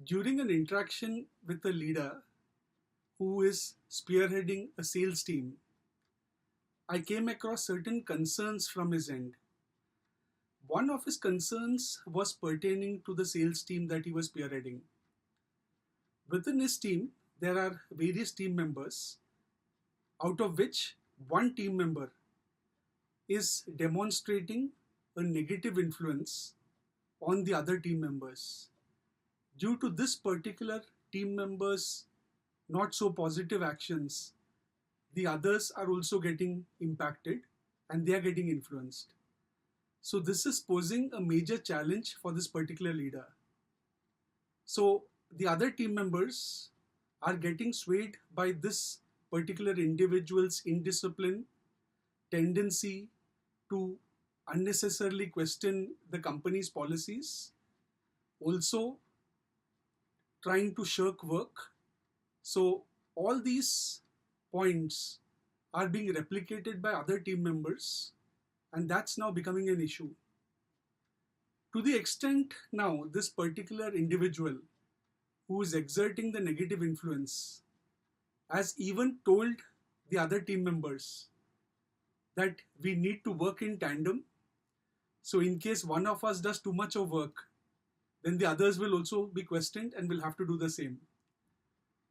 During an interaction with a leader who is spearheading a sales team, I came across certain concerns from his end. One of his concerns was pertaining to the sales team that he was spearheading. Within his team, there are various team members, out of which one team member is demonstrating a negative influence on the other team members. Due to this particular team member's not so positive actions, the others are also getting impacted and they are getting influenced. So this is posing a major challenge for this particular leader. So the other team members are getting swayed by this particular individual's indiscipline, tendency to unnecessarily question the company's policies, also trying to shirk work. So all these points are being replicated by other team members, and that's now becoming an issue. To the extent now this particular individual who is exerting the negative influence has even told the other team members that we need to work in tandem. So in case one of us does too much of work, then the others will also be questioned and will have to do the same.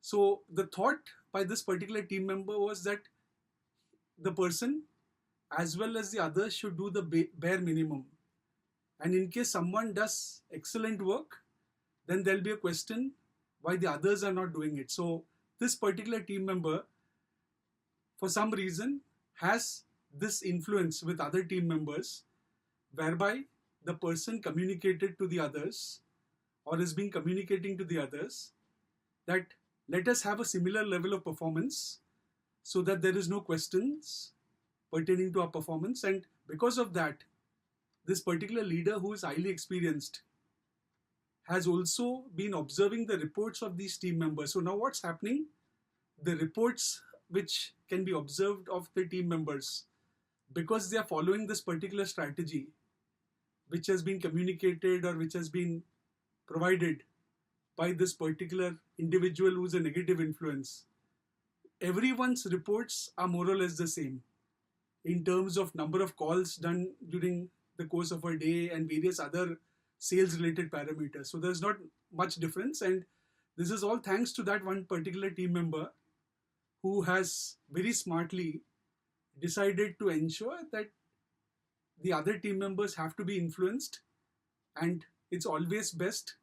So the thought by this particular team member was that the person as well as the others should do the bare minimum. And in case someone does excellent work, then there'll be a question why the others are not doing it. So this particular team member, for some reason, has this influence with other team members, whereby the person communicated to the others or is being communicating to the others that let us have a similar level of performance so that there is no questions pertaining to our performance. And because of that, this particular leader who is highly experienced has also been observing the reports of these team members. So now what's happening? The reports which can be observed of the team members, because they are following this particular strategy which has been communicated or which has been provided by this particular individual who's a negative influence, everyone's reports are more or less the same in terms of number of calls done during the course of a day and various other sales related parameters. So there's not much difference, and this is all thanks to that one particular team member who has very smartly decided to ensure that the other team members have to be influenced, and it's always best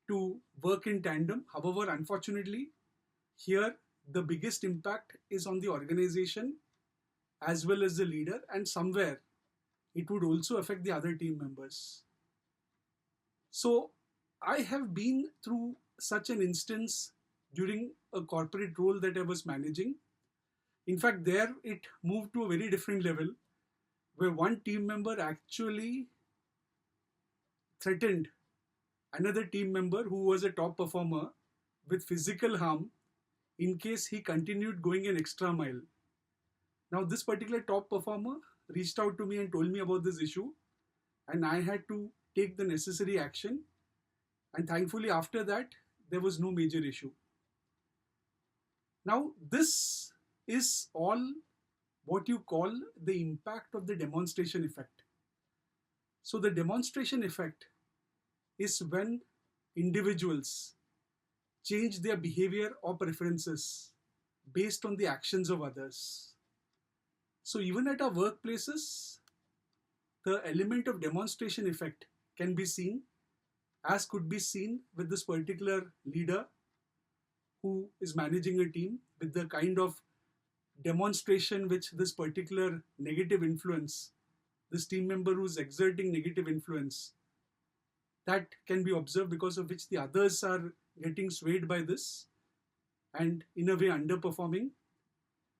to work in tandem. However, unfortunately, here the biggest impact is on the organization as well as the leader, and somewhere it would also affect the other team members. So I have been through such an instance during a corporate role that I was managing. In fact, there it moved to a very different level where one team member actually threatened another team member who was a top performer with physical harm in case he continued going an extra mile. Now, this particular top performer reached out to me and told me about this issue, and I had to take the necessary action. And thankfully, after that, there was no major issue. Now, this is all what you call the impact of the demonstration effect. So, the demonstration effect is when individuals change their behavior or preferences based on the actions of others. So even at our workplaces, the element of demonstration effect can be seen, as could be seen with this particular leader who is managing a team, with the kind of demonstration which this particular negative influence, this team member who's exerting negative influence, that can be observed, because of which the others are getting swayed by this and in a way underperforming.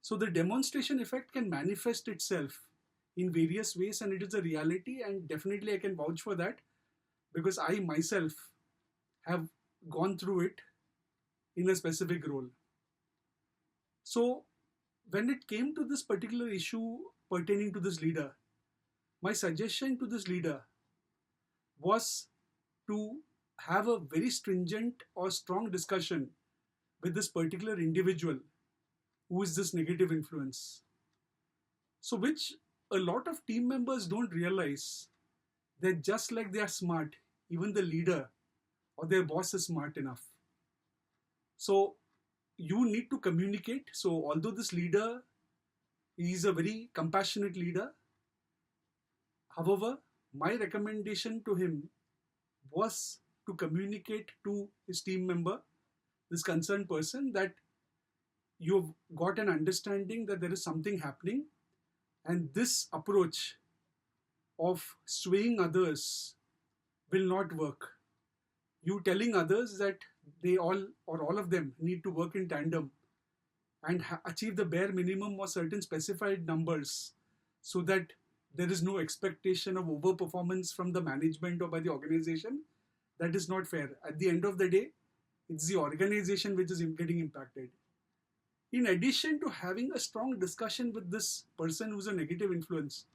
So the demonstration effect can manifest itself in various ways, and it is a reality, and definitely I can vouch for that because I myself have gone through it in a specific role. So when it came to this particular issue pertaining to this leader, my suggestion to this leader was to have a very stringent or strong discussion with this particular individual who is this negative influence. So, which a lot of team members don't realize that just like they are smart, even the leader or their boss is smart enough. So, you need to communicate. So, although this leader is a very compassionate leader, however, my recommendation to him was to communicate to his team member, this concerned person, that you've got an understanding that there is something happening, and this approach of swaying others will not work. You telling others that they all or all of them need to work in tandem and achieve the bare minimum or certain specified numbers, so that there is no expectation of overperformance from the management or by the organization, that is not fair. At the end of the day, it's the organization which is getting impacted. In addition to having a strong discussion with this person who's a negative influence,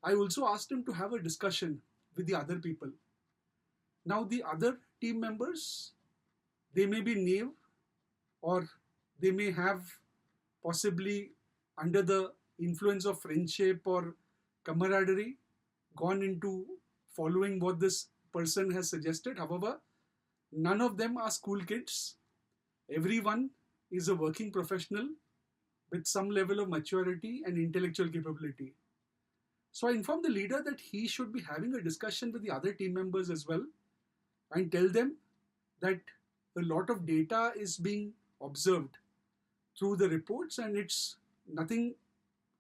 I also asked him to have a discussion with the other people. Now, the other team members, they may be naive, or they may have possibly, under the influence of friendship or camaraderie, gone into following what this person has suggested. However, none of them are school kids. Everyone is a working professional with some level of maturity and intellectual capability. So I informed the leader that he should be having a discussion with the other team members as well, and tell them that a lot of data is being observed through the reports, and it's nothing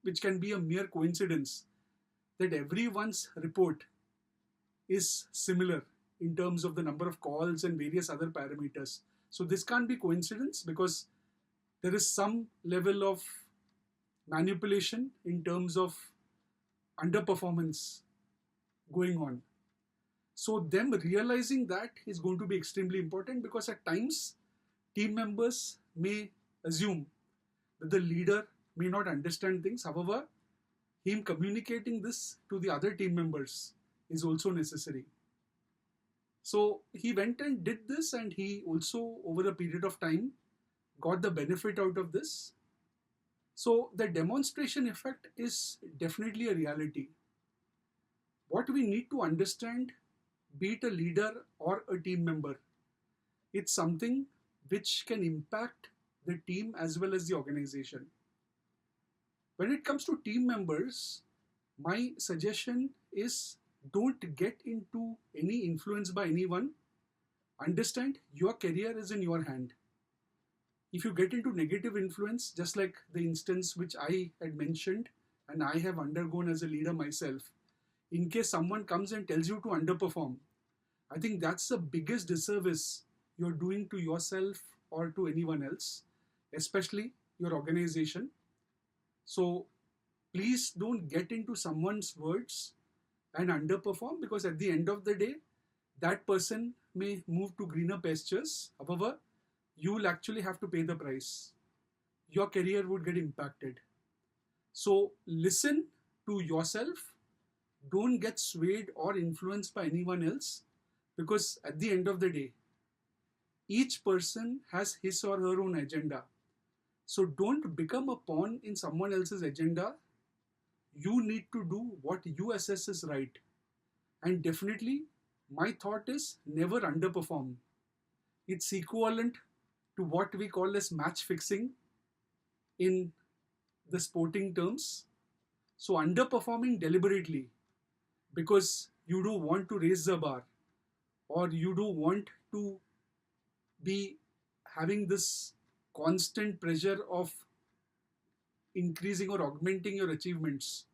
which can be a mere coincidence that everyone's report is similar in terms of the number of calls and various other parameters. So this can't be coincidence, because there is some level of manipulation in terms of underperformance going on. So them realizing that is going to be extremely important, because at times team members may assume that the leader may not understand things. However, him communicating this to the other team members is also necessary. So he went and did this, and he also, over a period of time, got the benefit out of this. So the demonstration effect is definitely a reality. What we need to understand, be it a leader or a team member, it's something which can impact the team as well as the organization. When it comes to team members, my suggestion is, don't get into any influence by anyone. Understand your career is in your hand. If you get into negative influence, just like the instance which I had mentioned and I have undergone as a leader myself, in case someone comes and tells you to underperform, I think that's the biggest disservice you're doing to yourself or to anyone else, especially your organization. So please don't get into someone's words and underperform, because at the end of the day, that person may move to greener pastures. However, you will actually have to pay the price. Your career would get impacted. So listen to yourself. Don't get swayed or influenced by anyone else, because at the end of the day, each person has his or her own agenda. So don't become a pawn in someone else's agenda. You need to do what you assess is right. And definitely, my thought is, never underperform. It's equivalent to what we call as match fixing in the sporting terms. So underperforming deliberately because you do want to raise the bar, or you do want to be having this constant pressure of increasing or augmenting your achievements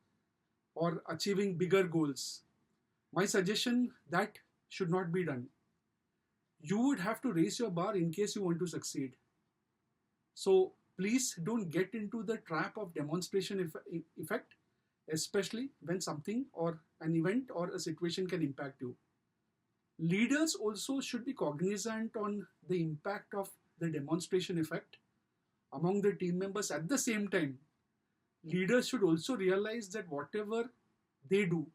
or achieving bigger goals. My suggestion, that should not be done. You would have to raise your bar in case you want to succeed. So please don't get into the trap of demonstration effect, especially when something or an event or a situation can impact you. Leaders also should be cognizant on the impact of the demonstration effect among the team members. At the same time, leaders should also realize that whatever they do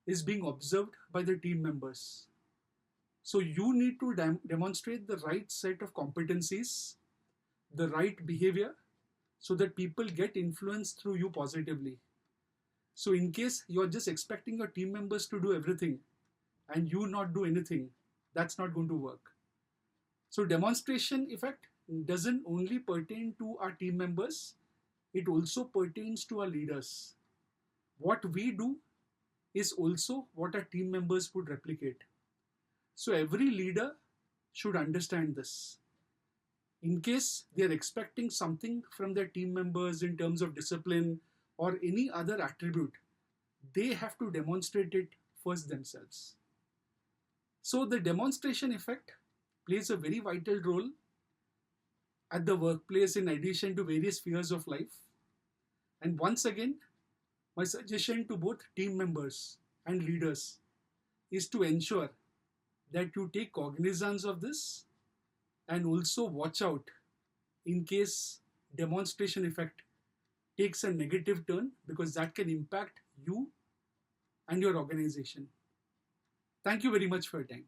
is being observed by the team members. So you need to demonstrate the right set of competencies, the right behavior, so that people get influenced through you positively. So in case you're just expecting your team members to do everything and you not do anything, that's not going to work. So demonstration effect doesn't only pertain to our team members, it also pertains to our leaders. What we do is also what our team members would replicate. So every leader should understand this. In case they are expecting something from their team members in terms of discipline or any other attribute, they have to demonstrate it first themselves. So the demonstration effect plays a very vital role at the workplace in addition to various spheres of life. And once again, my suggestion to both team members and leaders is to ensure that you take cognizance of this and also watch out in case demonstration effect takes a negative turn, because that can impact you and your organization. Thank you very much for your time.